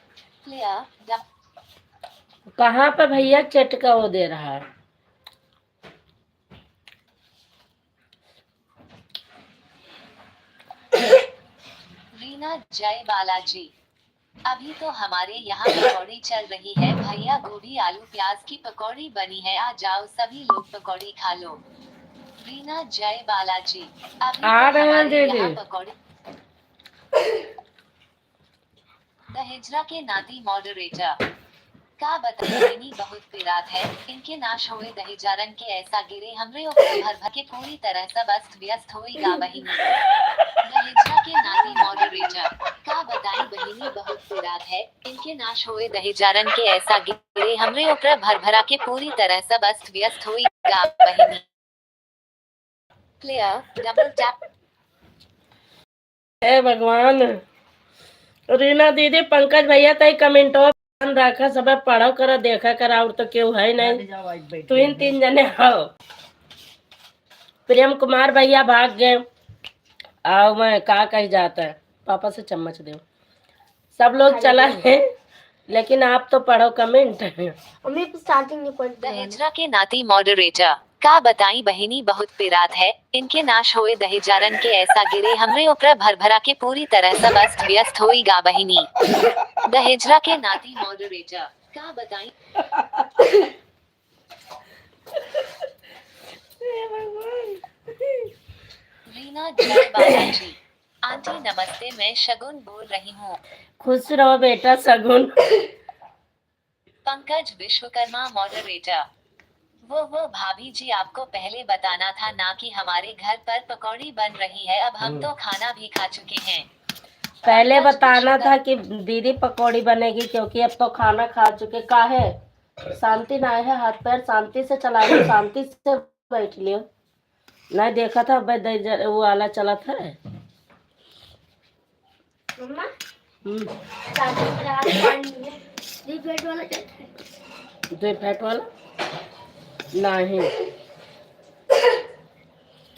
प्लेयर कहाँ पे भैया चैट का वो दे रहा है? रीना जय बालाजी। अभी तो हमारे यहाँ पकौड़ी चल रही है भैया, गोभी आलू प्याज की पकौड़ी बनी है, आ जाओ सभी लोग पकौड़ी खा लो। रीना जय बालाजी। अभी तो आ रहे हैं हमारे दीदी। यहाँ पकौड़ी। दहेजरा के नाती मॉडरेटर का बताए बहनी बहुत पिरात है, इनके नाश हुए दहेजारन के ऐसा गिरे हमरे ऊपर भर भर के पूरी तरह सब अस्त व्यस्त होएगा बहिनी। दहेजरा के नाती मॉडरेटर का बताई बहिनी बहुत पिरात है, इनके नाश हुए दहेजारन के ऐसा गिरे हमरे ऊपर भर भरा के पूरी तरह सब अस्त व्यस्त होएगा बहिनी। Player double tap. हे भगवान। रीना दीदी पंकज भैया तई कमेंटो ध्यान रखा, सब पढ़ो कर देखा कर, और तो क्यों है नहीं, तू इन 3 जने हो। प्रेम कुमार भैया भाग गए। आओ मैं का कही जाता है, पापा से चम्मच दो। सब लोग चला है, लेकिन आप तो पढ़ो कमेंट। स्टार्टिंग नहीं पढ़ दहेजरा के नाती मॉडरेटर का बताई बहिनी बहुत पिरात है, इनके नाश हुए दहेजारन के ऐसा गिरे हमरे ऊपर भर भरा के पूरी तरह सब अस्त व्यस्त होएगा बहिनी। दहेजरा के नाती मॉडरेटर का बताई। रीना जय बालाजी। आंटी नमस्ते, मैं शगुन बोल रही हूँ। खुश रहो बेटा सगुन। पंकज विश्वकर्मा मॉडरेटर। वो भाभी जी, आपको पहले बताना था ना कि हमारे घर पर पकौड़ी बन रही है, अब हम तो खाना भी खा चुके हैं। पहले बताना था कि दीदी पकौड़ी बनेगी, क्योंकि अब तो खाना खा चुके। का है शांति ना है, हाथ पैर शांति से चलाइए, शांति से बैठ लियो। नहीं देखा था वो वाला चला था। मम्मा हम्म, दो फैट वाला नहीं।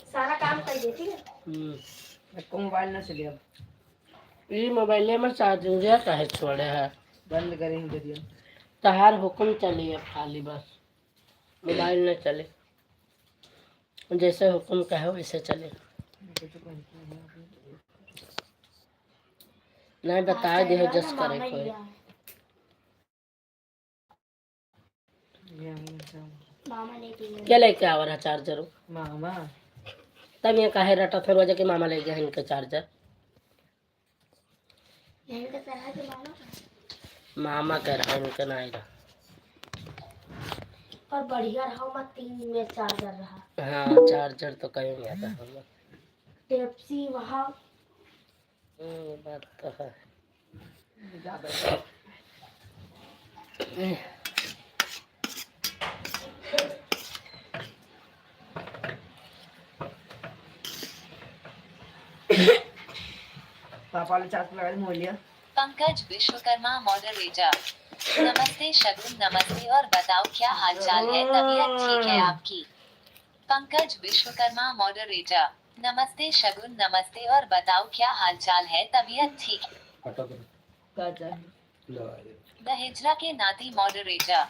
सारा काम कर देती है। मोबाइल न चलिए, ये मोबाइल में चार्जिंग काहे छोड़े है, बंद करेंगे दीदी। तहार हुक्म चलिए खाली, बस मोबाइल न चले, जैसे हुक्म कहे वैसे चले। नहीं बताए दे जस करे कोई। मामा लेके क्या लेके आ रहा चार्जर? मामा तब ये काहे रटा फिर वजह के मामा ले गया इनका चार्जर। मामा कह रहा है इनका नहीं रहा। और बढ़िया रहा, मैं 3 में चार्जर रहा। हाँ चार्जर तो कहीं नहीं आता हम। टेप्सी वहाँ बात तो है। पापा ने चार्ज लगा दी, मोड़ लिया। पंकज विश्वकर्मा मॉडरेटर। नमस्ते शगुन, नमस्ते, और बताओ क्या हालचाल है, तबीयत ठीक है आपकी? पंकज विश्वकर्मा मॉडरेटर। नमस्ते शगुन, नमस्ते, और बताओ क्या हालचाल है, तबीयत ठीक है? दहेजरा के नाती मॉडरेटर।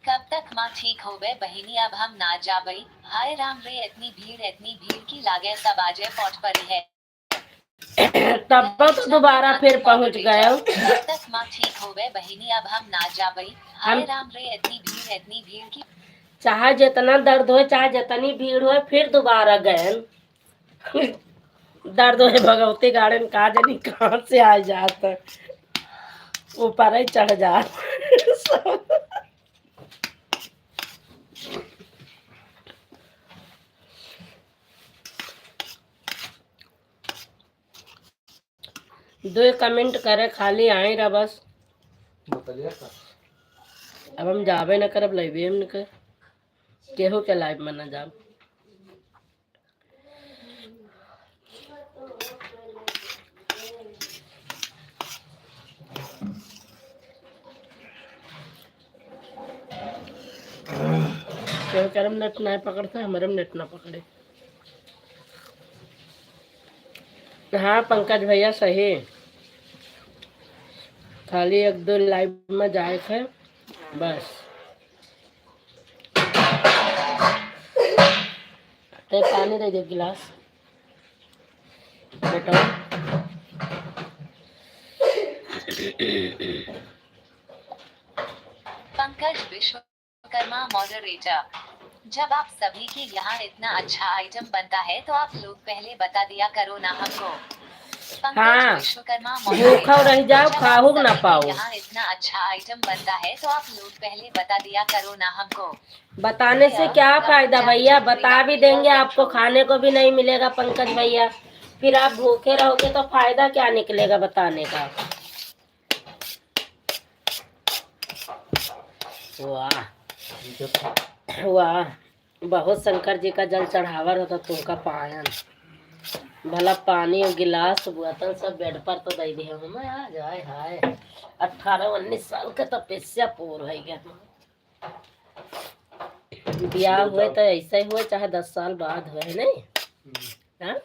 कब तक माँ ठीक हो गए बहिनी, अब हम ना जा बई। हाय राम रे, इतनी भीड़ की लागे सब आजे पहुंच पड़ी है। तब तो दोबारा फिर पहुंच गए। कब तक माँ ठीक हो गए बहिनी, अब हम ना जा बई। हाय राम रे, इतनी भीड़ की। चाहे जितना दर्द हो, चाहे जितनी भीड़ हो, फिर दोबारा गए। दर्द हो भगवती गार्डन कहा जानी कहाँ से आ जाता, ऊपर ही चढ़ जाता। दो कमेंट करे खाली आए रहा बस। अब हम जाबे न करब, लाइवे हम न कर केहू के लाइव में न जाब। केहू करम नेट नहीं पकड़ता, हमारे में नेट ना पकड़े। हाँ पंकज भैया सही, खाली 1-2 लाइव में जाए थे बस। ते पानी दे दे गिलास बेटा। पंकज विश्वकर्मा मॉडरेटर, जब आप सभी के यहाँ इतना अच्छा आइटम बनता है तो आप लोग पहले बता दिया करो ना हमको। पंकज हाँ, विश्वकर्मा भूखा रह जाओ, जब आप खाओ ना सभी के पाओ। यहाँ इतना अच्छा आइटम बनता है तो आप लोग पहले बता दिया करो ना हमको। बताने से क्या फायदा भैया, बता भी देंगे आपको खाने को भी नहीं मिलेगा पंकज भैया, फिर आप भूखे रहोगे तो फायदा क्या निकलेगा बताने का। वाह वाह, बहुत शंकर जी का जल चढ़ावर होता तुमका पायन। भला पानी और गिलास बोतल सब बेड पर तो दे दिया हमें। आ जाए हाय, 18-19 साल का तपस्या पूर है गया। ब्याह हुए तो ऐसा ही हुए, चाहे 10 साल बाद हुए नहीं। हाँ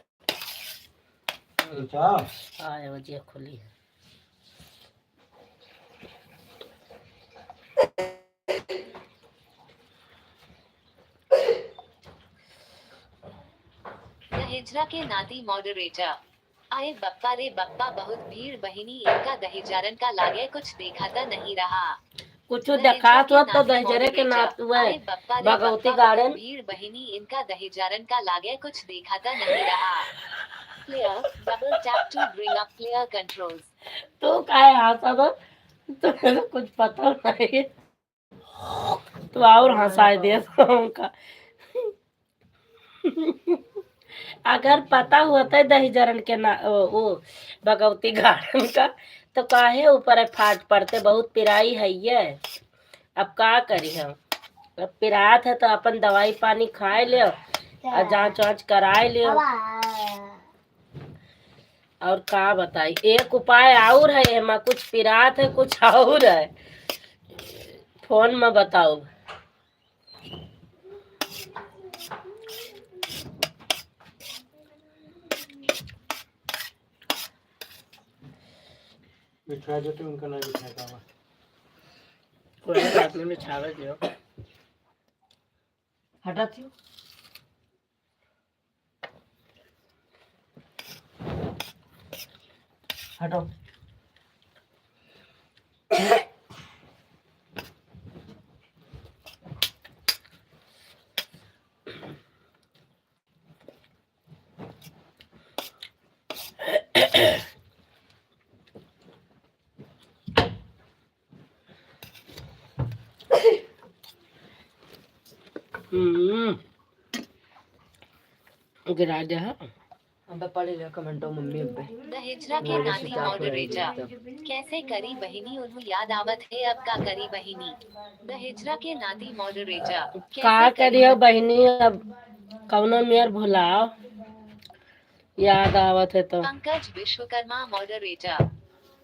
आए वजह खुली है। दहेजरा के नाती मॉडरेटर, आए बप्पा रे बप्पा, बहुत भीड़ बहिनी इनका दहेजारन का लागे, कुछ देखाता नहीं रहा। कुछ देखा तो दहेजरे के नात हुए भगवती गार्डन। भीड़ बहिनी इनका दहेजारन का लागे, कुछ देखाता नहीं रहा। Player double tap to bring up player controls. तो काय हंसा दो, तुम्हें तो कुछ पता नहीं, तो और हंसा दे उनका। अगर पता होता दहीजरन के ना वो भगवती गार्डन का तो काहे ऊपर फाट पड़ते, बहुत पिराई है ये। अब का करी हम, अब पिरात है तो अपन दवाई पानी खाए लियो और जांच वाँच कराए लियो। और का बताई, एक उपाय और है एमा, कुछ पिरात है कुछ और है, फोन में बताओ। बिठा देते उनका नहीं बिठाता हुआ। कोई बात नहीं, बिछावे दियो। हटा थियो हटो। गिरा दे। अब पढ़े ले कमेंटो मम्मी पे। दहेजरा के नाती मॉडरेटर, कैसे करी बहिनी उन्हें याद आवत है, अब का करी बहिनी। दहेजरा के नाती मॉडरेटर, का करियो बहिनी, अब कौनो मेयर भुलाओ, याद आवत है तो। पंकज विश्वकर्मा मॉडरेटर,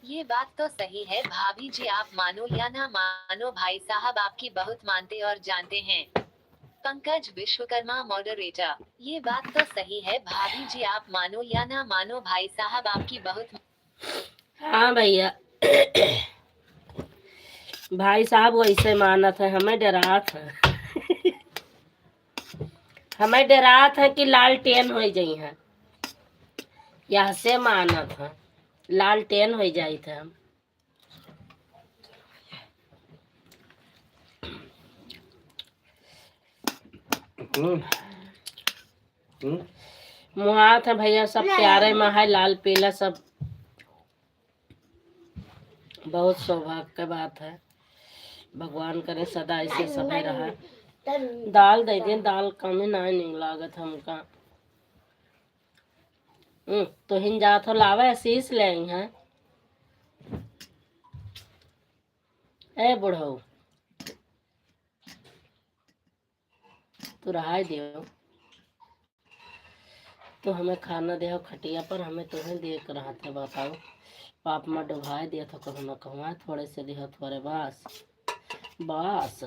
ये बात तो सही है भाभी जी, आप मानो या ना मानो भाई साहब आपकी बहुत मानते और जानते हैं। पंकज विश्वकर्मा मॉडरेटर, ये बात तो सही है भाभी जी, आप मानो या ना मानो भाई साहब आपकी बहुत। हाँ भैया, भाई साहब वैसे मानत है, हमें डरात है। हमें डरात है कि लालटेन हो जाई है, यहाँ से मानत है लालटेन हो जाई थे हम। मुहात है भैया, सब प्यारे में है, लाल पीला सब, बहुत सौभाग्य की बात है। भगवान करे सदा ऐसे सभी रहा। दाल दे दें, दाल कमी नहीं लागत हमका। तो हिन जा तो लावे शीश ले हैं। ए बुढ़ऊ तू रहा दियो, तो हमें खाना दे खटिया पर, हमें तुम्हें देख रहा था, बताओ पाप में डुबाए दिया था, कहूँ न कहूँ थोड़े से दिया थोड़े बस बस।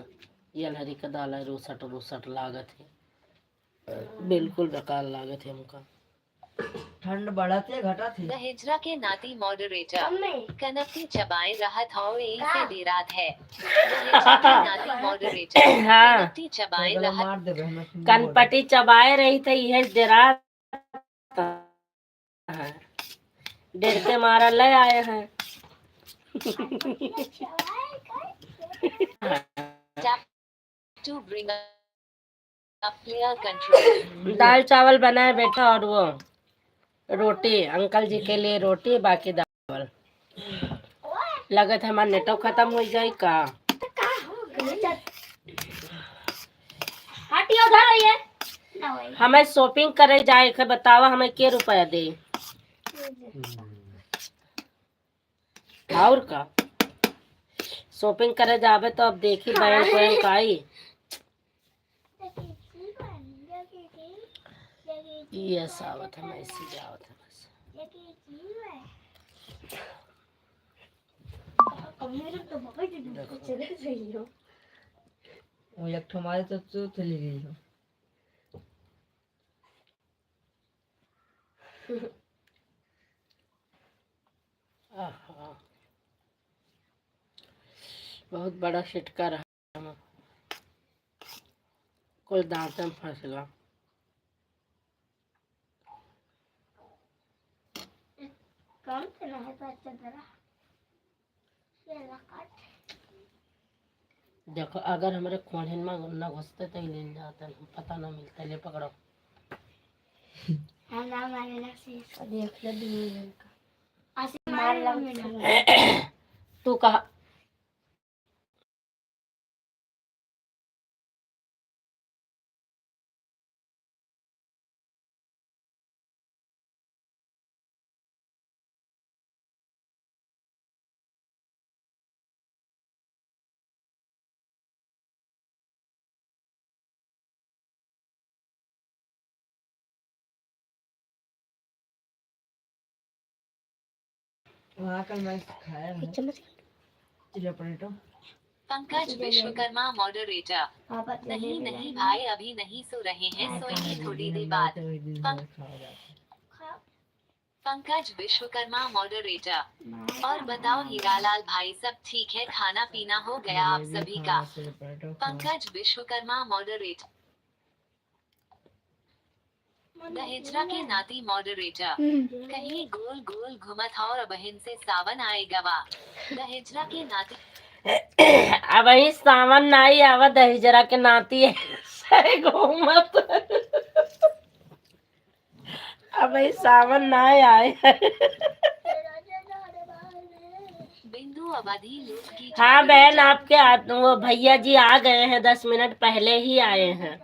ये हरी का दाल है, रूसट रूसट लागत है, बिल्कुल बेकार लागत है हमका। ठंड बढ़त है घटा थी। दहेजरा के नाती मॉडरेटर, कनपटी चबाए रहत हो से दे रात है। दहेजरा के नाती मॉडरेटर, हाँ, कनपटी चबाए रहत, मार दे बहन। कनपटी चबाए रही थी, यह डरा डर के मारा ले आए हैं। Tap to bring up player control. दाल चावल बनाए बेटा, और वो रोटी अंकल जी के लिए रोटी, बाकी दाल। लगत हमारा नेटवर्क खत्म हो जाए का। हटियो उधर आइए। हमें शॉपिंग करे जाए के बतावा, हमें के रुपया दे और का शॉपिंग करे जावे तो अब देखी बैंक बैंक आई। यस आवत है, ऐसी जावत है बस। वो एक हमारे तो चली गई हो। आहा, बहुत बड़ा छिटका रहा, कुल दांत में फंसला। कौन से ना है तो अच्छा जरा ये लकाट। देखो अगर हमारे खोहन में न घुसते तो ही ले जाते, पता ना मिलता। ले पकड़ो। हाँ ना मारे ना से देख ले दिन का आसे मार लग। तू कहा वहाँ का मैं खाया है chilli potato. Pankaj Vishwakarma moderator. नहीं नहीं भाई, अभी नहीं सो रहे हैं, सोएंगे थोड़ी देर बाद। पंकज विश्वकर्मा मॉडरेटर। और बताओ हीरालाल भाई, सब ठीक है? खाना पीना हो गया आप सभी का? पंकज विश्वकर्मा मॉडरेटर। दहेजरा के नाती मॉडरेटर। कहीं गोल गोल घुमत और बहन से सावन आएगा वा। दहेजरा के नाती। अब ही सावन नाई आवा, दहेजरा के नाती है घूमत। अब ही सावन नाई आए। बिंदु अवधि लोक की। हाँ बहन, आपके वो भैया जी आ गए हैं, 10 मिनट पहले ही आए हैं।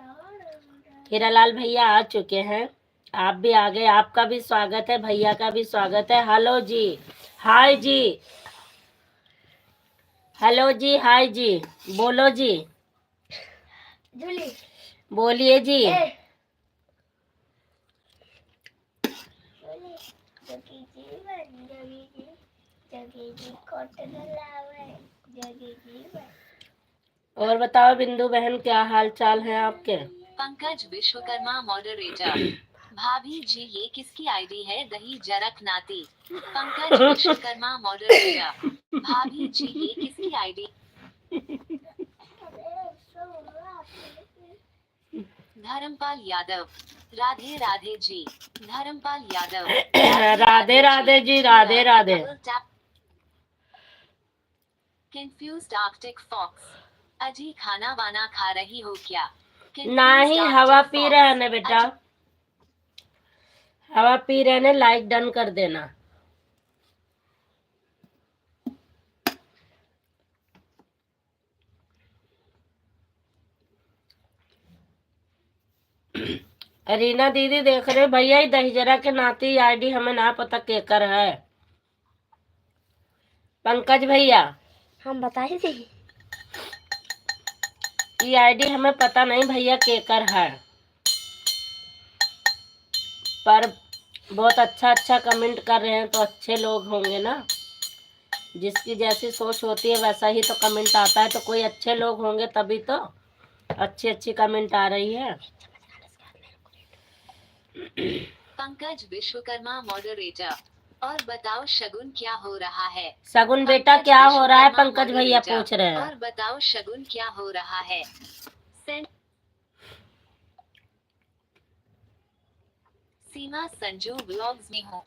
हीरालाल भैया आ चुके हैं, आप भी आ गए। आपका भी स्वागत है, भैया का भी स्वागत है। हेलो जी, हाय जी, हेलो जी, हाय जी, बोलो जी, जूली बोलिए जी। और बताओ बिंदु बहन, क्या हाल चाल है आपके? पंकज विश्वकर्मा मॉडरेटर। भाभी जी, ये किसकी आईडी है? दही जरक नाती। पंकज विश्वकर्मा मॉडरेटर। भाभी जी, ये किसकी ID? Dharmpal Yadav. Radhe Radhe ji. Dharmpal Yadav. Radhe Radhe ji, Radhe Radhe. Confused arctic fox. अजी, खाना वाना खा रही हो क्या? नहीं, हवा पी रहे हैं बेटा, हवा पी रहे हैं। लाइक डन कर देना। रीना दीदी देख रहे भैया, ही दहीजरा के नाती आईडी हमें ना पता केकर है। पंकज भैया, हम बताए थे ये आईडी हमें पता नहीं भैया केकर है, पर बहुत अच्छा अच्छा कमेंट कर रहे हैं तो अच्छे लोग होंगे ना। जिसकी जैसी सोच होती है वैसा ही तो कमेंट आता है, तो कोई अच्छे लोग होंगे तभी तो अच्छी अच्छी कमेंट आ रही है। पंकज विश्वकर्मा मॉडरेटर। और बताओ शगुन क्या हो रहा है? शगुन बेटा क्या हो रहा है? पंकज भैया पूछ रहे हैं। और बताओ शगुन क्या हो रहा है? सीमा संजू व्लॉग्स में हूँ।